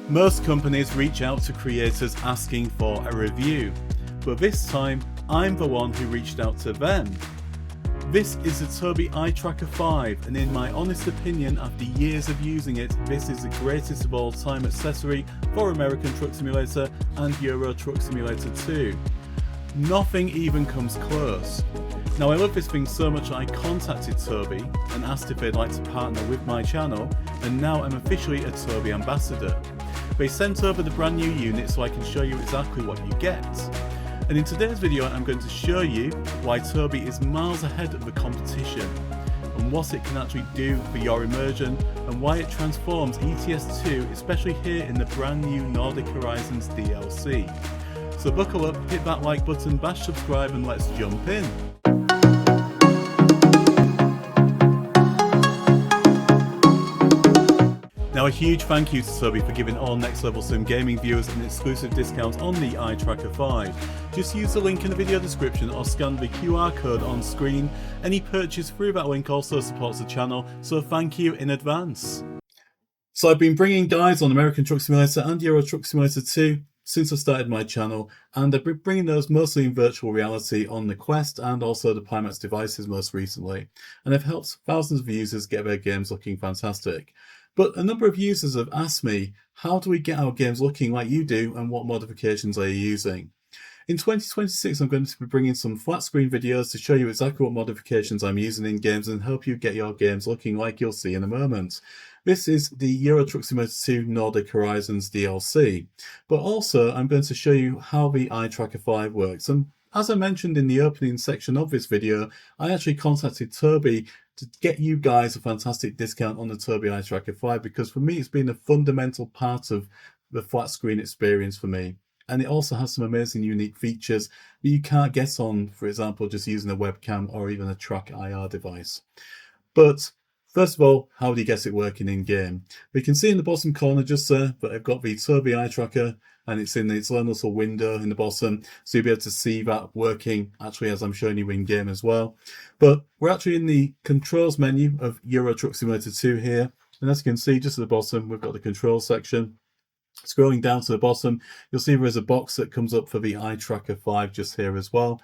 Most companies reach out to creators asking for a review, but this time I'm the one who reached out to them. This is the Tobii Eye Tracker 5, and in my honest opinion, after years of using it, this is the greatest of all time accessory for American Truck Simulator and Euro Truck Simulator 2. Nothing even comes close. Now I love this thing so much I contacted Tobii and asked if they'd like to partner with my channel, and now I'm officially a Tobii ambassador. They sent over the brand new unit so I can show you exactly what you get. And in today's video I'm going to show you why Tobii is miles ahead of the competition, and what it can actually do for your immersion, and why it transforms ETS2, especially here in the brand new Nordic Horizons DLC. So buckle up, hit that like button, bash subscribe, and let's jump in. Now a huge thank you to Tobii for giving all Next Level Sim gaming viewers an exclusive discount on the Eye Tracker 5. Just use the link in the video description or scan the QR code on screen. Any purchase through that link also supports the channel, so thank you in advance. So I've been bringing guides on American Truck Simulator and Euro Truck Simulator 2 since I started my channel, and I've been bringing those mostly in virtual reality on the Quest and also the Pimax devices most recently, and I've helped thousands of users get their games looking fantastic. But a number of users have asked me, how do we get our games looking like you do, and what modifications are you using? In 2026 I'm going to be bringing some flat screen videos to show you exactly what modifications I'm using in games and help you get your games looking like you'll see in a moment. This is the Euro Truck Simulator 2 Nordic Horizons DLC, but also I'm going to show you how the Eye Tracker 5 works. And as I mentioned in the opening section of this video, I actually contacted Tobii to get you guys a fantastic discount on the Tobii Eye Tracker 5, because for me it's been a fundamental part of the flat screen experience for me. And it also has some amazing unique features that you can't get on, for example, just using a webcam or even a Track IR device. But first of all, how do you get it working in game? We can see in the bottom corner just there that I've got the Tobii Eye Tracker, and it's in its own little window in the bottom, so you'll be able to see that working actually as I'm showing you in game as well. But we're actually in the controls menu of Euro Truck Simulator 2 here, and as you can see just at the bottom we've got the control section. Scrolling down to the bottom, you'll see there's a box that comes up for the Eye Tracker 5 just here as well.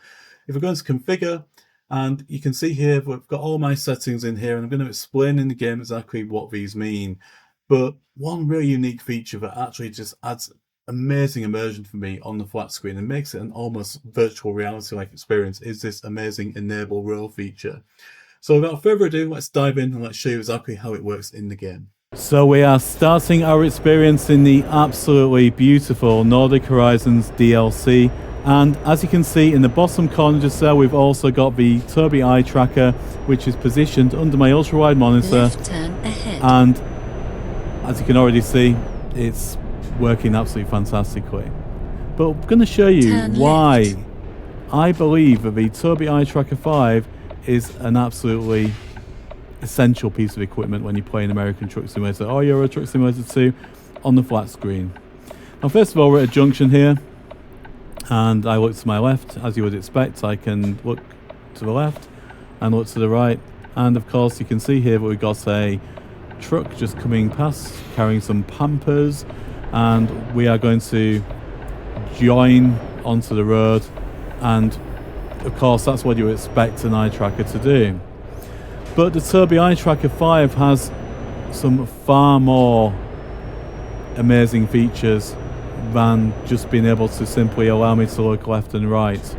If we're going to configure, and you can see here we've got all my settings in here, and I'm going to explain in the game exactly what these mean. But one really unique feature that actually just adds amazing immersion for me on the flat screen and makes it an almost virtual reality-like experience is this amazing enable roll feature. So without further ado, let's dive in and let's show you exactly how it works in the game. So we are starting our experience in the absolutely beautiful Nordic Horizons DLC, and as you can see in the bottom corner just there, we've also got the Tobii Eye Tracker, which is positioned under my ultra-wide monitor. Left turn ahead. And as you can already see, it's working absolutely fantastically. But I'm going to show you why I believe that the Tobii Eye Tracker 5 is an absolutely essential piece of equipment when you're playing American Truck Simulator or Euro Truck Simulator 2 on the flat screen. Now first of all, we're at a junction here, and I look to my left. As you would expect, I can look to the left and look to the right, and of course you can see here that we've got a truck just coming past carrying some Pampers, and we are going to join onto the road, and of course that's what you expect an eye tracker to do. But the Tobii Eye Tracker 5 has some far more amazing features than just being able to simply allow me to look left and right.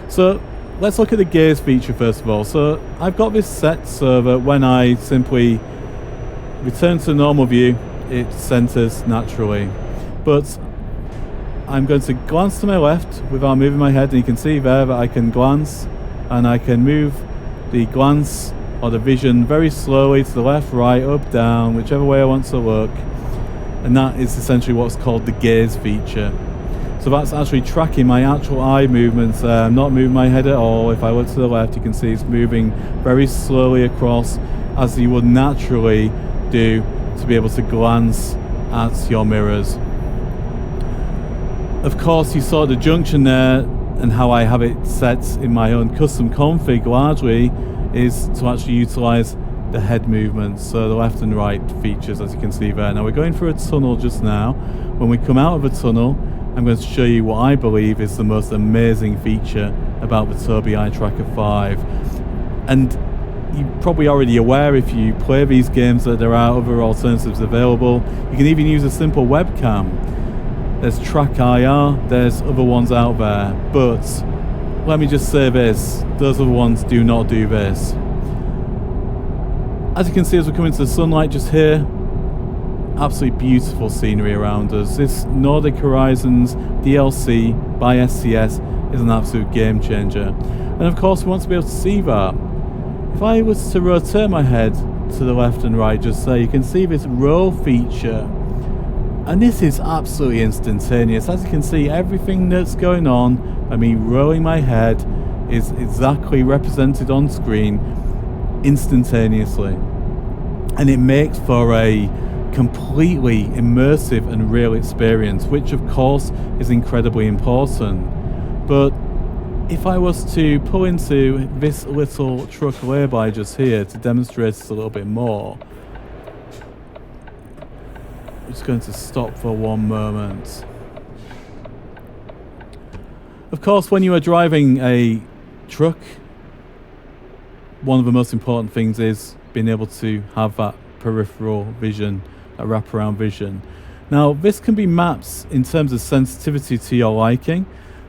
So let's look at the gaze feature first of all. So I've got this set so that when I simply return to normal view, it centers naturally. But I'm going to glance to my left without moving my head, and you can see there that I can glance, and I can move the glance or the vision very slowly to the left, right, up, down, whichever way I want to look. And that is essentially what's called the gaze feature. So that's actually tracking my actual eye movements. I'm not moving my head at all. If I look to the left, you can see it's moving very slowly across, as you would naturally do to be able to glance at your mirrors. Of course, you saw the junction there, and how I have it set in my own custom config largely is to actually utilize the head movements, so the left and right features, as you can see there. Now we're going through a tunnel just now. When we come out of a tunnel, I'm going to show you what I believe is the most amazing feature about the Tobii Eye Tracker 5. And you're probably already aware, if you play these games, that there are other alternatives available. You can even use a simple webcam. There's Track IR, there's other ones out there, but let me just say this, those other ones do not do this. As you can see, as we come into the sunlight just here, absolutely beautiful scenery around us. This Nordic Horizons DLC by SCS is an absolute game changer. And of course we want to be able to see that. If I was to rotate my head to the left and right just so, you can see this roll feature. And this is absolutely instantaneous. As you can see, everything that's going on by me rolling my head is exactly represented on screen instantaneously. And it makes for a completely immersive and real experience, which of course is incredibly important. But if I was to pull into this little truck lay-by just here to demonstrate this a little bit more, I'm just going to stop for one moment. Of course, when you are driving a truck, one of the most important things is being able to have that peripheral vision, that wraparound vision. Now, this can be mapped in terms of sensitivity to your liking,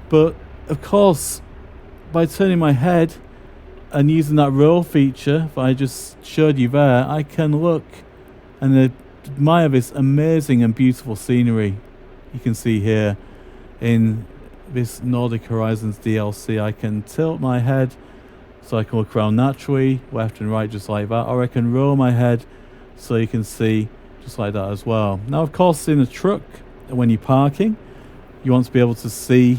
but of course, by turning my head and using that roll feature that I just showed you there, I can look and admire this amazing and beautiful scenery you can see here in this Nordic Horizons DLC. I can tilt my head so I can look around naturally, left and right just like that, or I can roll my head so you can see just like that as well. Now of course, in a truck, when you're parking, you want to be able to see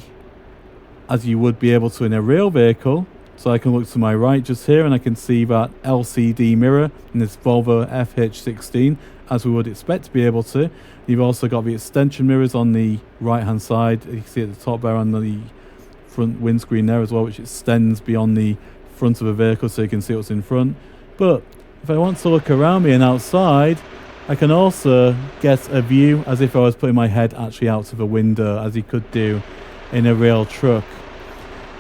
as you would be able to in a real vehicle. So I can look to my right just here and I can see that LCD mirror in this Volvo FH16, as we would expect to be able to. You've also got the extension mirrors on the right hand side. You can see at the top there on the front windscreen there as well, which extends beyond the front of a vehicle so you can see what's in front. But if I want to look around me and outside, I can also get a view as if I was putting my head actually out of a window, as you could do in a real truck.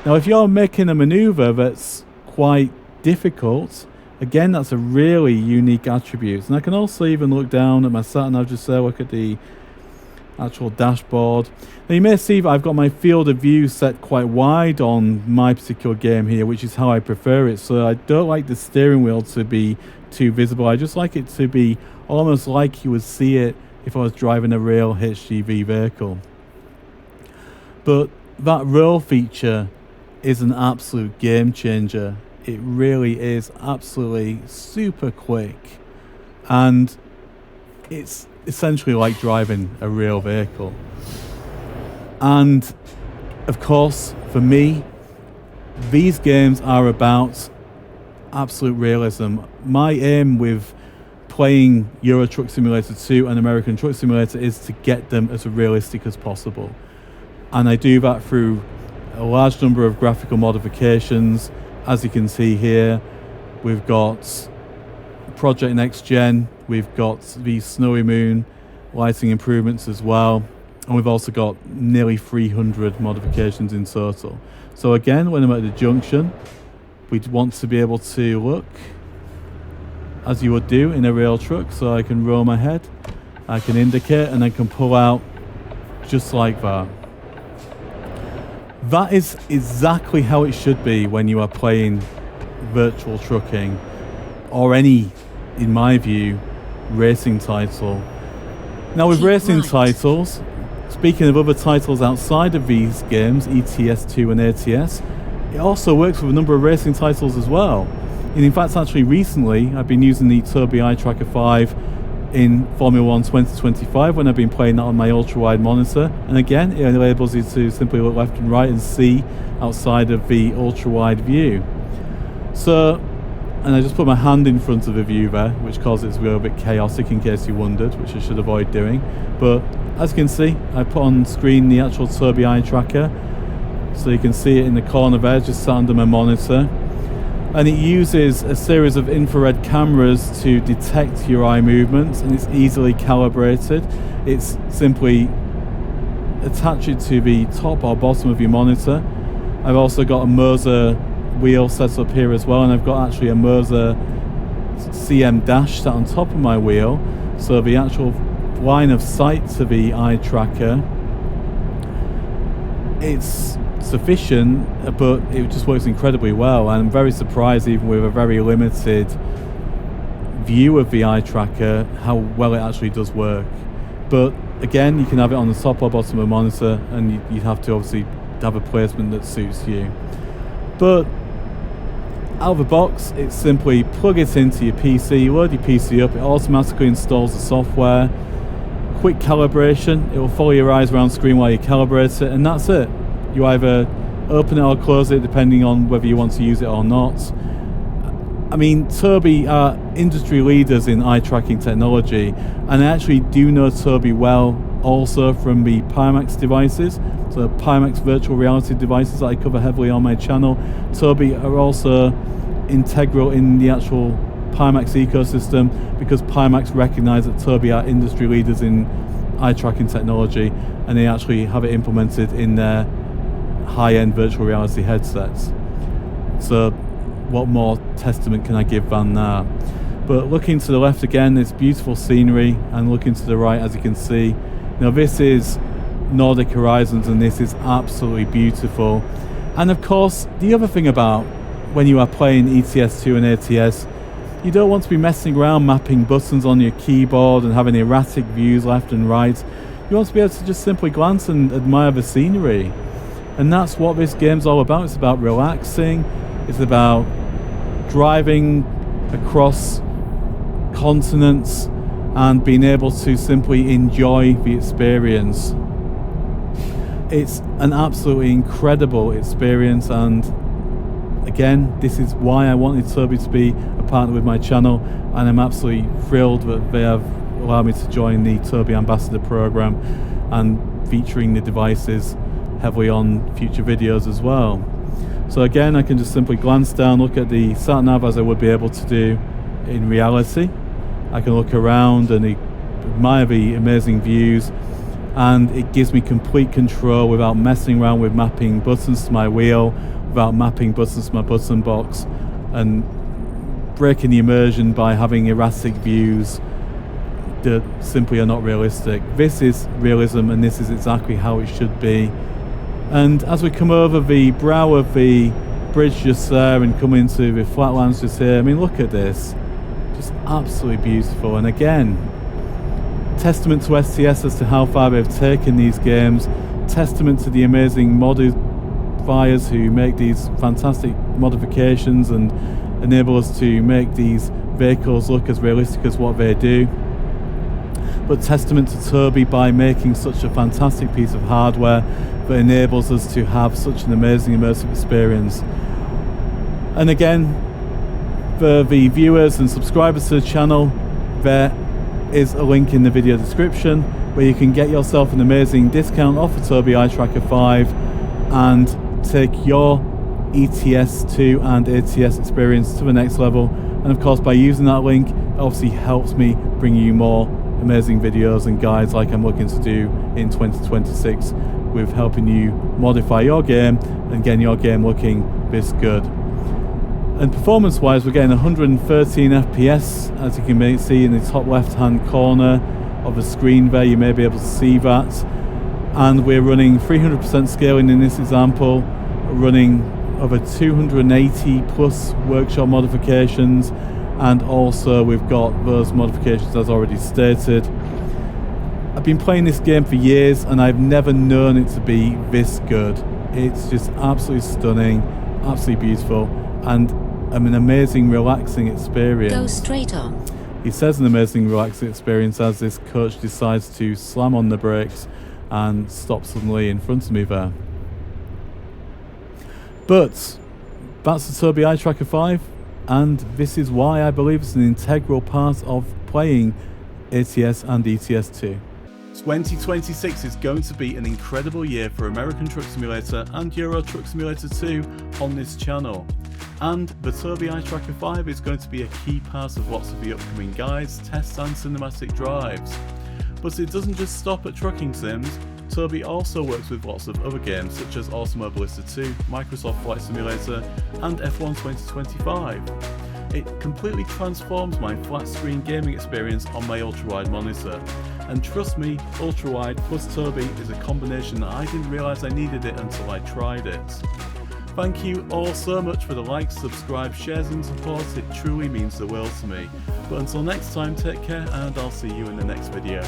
Now if you're making a maneuver that's quite difficult, again, that's a really unique attribute. And I can also even look down at my sat-nav just there, look at the actual dashboard. Now you may see that I've got my field of view set quite wide on my particular game here, which is how I prefer it. So I don't like the steering wheel to be too visible. I just like it to be almost like you would see it if I was driving a real HGV vehicle. But that roll feature is an absolute game changer. It really is absolutely super quick, and it's essentially like driving a real vehicle. And of course, for me, these games are about absolute realism. My aim with playing Euro Truck Simulator 2 and American Truck Simulator is to get them as realistic as possible. And I do that through a large number of graphical modifications. As you can see here, we've got Project Next Gen, we've got the Snowy Moon lighting improvements as well, and we've also got nearly 300 modifications in total. So again, when I'm at the junction, we'd want to be able to look as you would do in a real truck. So I can roll my head, I can indicate, and I can pull out just like that. That is exactly how it should be when you are playing virtual trucking, or any, in my view, racing title. Now with racing titles, speaking of other titles outside of these games, ETS2 and ATS, it also works with a number of racing titles as well. And in fact, actually recently, I've been using the Tobii Eye Tracker 5 in Formula 1 2025 when I've been playing that on my ultra-wide monitor. And again, it enables you to simply look left and right and see outside of the ultra-wide view. So, and I just put my hand in front of the view there, which causes it to be a little bit chaotic in case you wondered, which I should avoid doing. But as you can see, I put on screen the actual Tobii Eye Tracker, so you can see it in the corner there, just sat under my monitor. and it uses a series of infrared cameras to detect your eye movements, and it's easily calibrated. It's simply attach it to the top or bottom of your monitor. I've also got a Merser wheel set up here as well, and I've got actually a Merser CM dash sat on top of my wheel, so the actual line of sight to the eye tracker, it's sufficient, but it just works incredibly well. And I'm very surprised, even with a very limited view of the eye tracker, how well it actually does work. But again, you can have it on the top or bottom of the monitor, and you have to obviously have a placement that suits you. But out of the box, it's simply plug it into your PC, load your PC up, it automatically installs the software, quick calibration, it will follow your eyes around the screen while you calibrate it, and that's it. You either open it or close it depending on whether you want to use it or not. I mean, Tobii are industry leaders in eye tracking technology, and I actually do know Tobii well also from the Pimax devices, so Pimax virtual reality devices that I cover heavily on my channel. Tobii are also integral in the actual Pimax ecosystem, because Pimax recognise that Tobii are industry leaders in eye tracking technology, and they actually have it implemented in their high-end virtual reality headsets. So what more testament can I give than that? But looking to the left again, it's beautiful scenery, and looking to the right, as you can see, now this is Nordic Horizons, and this is absolutely beautiful. And of course, the other thing about when you are playing ETS2 and ATS, you don't want to be messing around mapping buttons on your keyboard and having erratic views left and right. You want to be able to just simply glance and admire the scenery. And that's what this game's all about. It's about relaxing, it's about driving across continents and being able to simply enjoy the experience. It's an absolutely incredible experience, and again, this is why I wanted Tobii to be a partner with my channel, and I'm absolutely thrilled that they have allowed me to join the Tobii Ambassador program and featuring the devices heavily on future videos as well. So again, I can just simply glance down, look at the sat-nav as I would be able to do in reality. I can look around and admire the amazing views, and it gives me complete control without messing around with mapping buttons to my wheel, without mapping buttons to my button box, and breaking the immersion by having erratic views that simply are not realistic. This is realism, and this is exactly how it should be. And as we come over the brow of the bridge just there and come into the flatlands just here, I mean, look at this. Just absolutely beautiful. And again, testament to STS as to how far they've taken these games, testament to the amazing modifiers who make these fantastic modifications and enable us to make these vehicles look as realistic as what they do. But testament to Tobii by making such a fantastic piece of hardware that enables us to have such an amazing immersive experience. And again, for the viewers and subscribers to the channel, there is a link in the video description where you can get yourself an amazing discount off the Tobii Eye Tracker 5 and take your ETS2 and ATS experience to the next level. And of course, by using that link, it obviously helps me bring you more amazing videos and guides like I'm looking to do in 2026, with helping you modify your game and getting your game looking this good. And performance wise, we're getting 113 FPS, as you can see in the top left hand corner of the screen there. You may be able to see that, and we're running 300% scaling in this example, running over 280 plus workshop modifications, and also we've got those modifications as already stated. I've been playing this game for years and I've never known it to be this good. It's just absolutely stunning, absolutely beautiful, and an amazing relaxing experience. Go straight on. He says an amazing relaxing experience as this coach decides to slam on the brakes and stop suddenly in front of me there. But that's the Tobii Eye Tracker 5, and this is why I believe it's an integral part of playing ATS and ETS2. 2026 is going to be an incredible year for American Truck Simulator and Euro Truck Simulator 2 on this channel. And the Tobii Eye Tracker 5 is going to be a key part of lots of the upcoming guides, tests and cinematic drives. But it doesn't just stop at trucking sims. Tobii also works with lots of other games such as Automobilista 2, Microsoft Flight Simulator and F1 2025. It completely transforms my flat screen gaming experience on my ultra-wide monitor. And trust me, ultra-wide plus Tobii is a combination that I didn't realise I needed it until I tried it. Thank you all so much for the likes, subscribe, shares and support, it truly means the world to me. But until next time, take care and I'll see you in the next video.